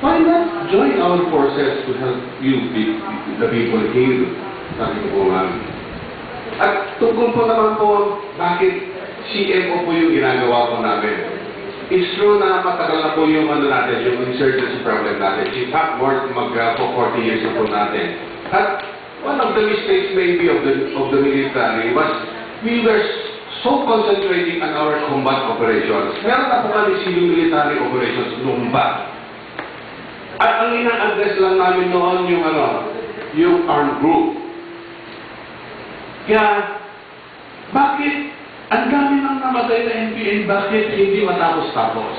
why not join our forces to help you, the people here? Sabi ko po ma'am. At tungkol po naman po, bakit CMO po yung ginagawa po namin? It's true na matagal na po yung natin, yung insurgency problem natin. In fact, more po 40 years na po natin. At one of the mistakes maybe of the military was we were so concentrating on our combat operations. Meron na po kami civil military operations noong ba. At ang ina-address lang namin noon yung armed group. Kaya, bakit ang dami nang namatay na NPA, bakit hindi matapos-tapos?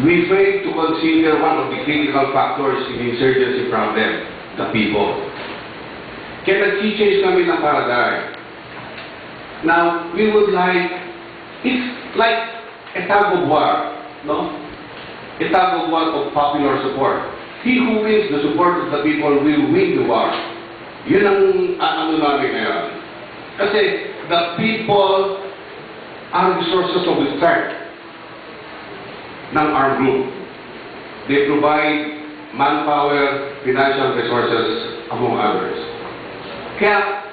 We fail to consider one of the critical factors in insurgency problem, the people. Kaya nag-change kami ng paradigm. Now, we would like, it's like a tug of war, no? A tug of war of popular support. He who wins the support of the people will win the war. Yun ang ano namin ngayon. Kasi the people are the sources of the strength ng our group. They provide manpower, financial resources, among others. Kaya,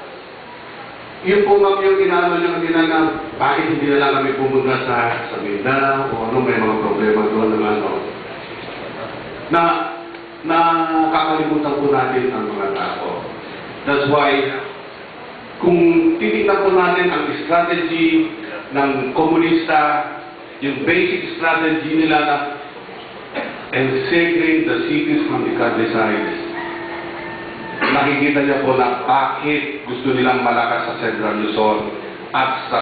yung po ma'am yung inaano nyo kanina na bakit hindi na lang kami pumunta sa Mindanao o ano, may mga problema doon naman na kakalimutan po natin ang mga tao. That's why, kung titignan po natin ang strategy ng komunista, yung basic strategy nila na encircling the cities from the countrysides, nakikita niya po na bakit gusto nilang malakas sa Central Luzon at sa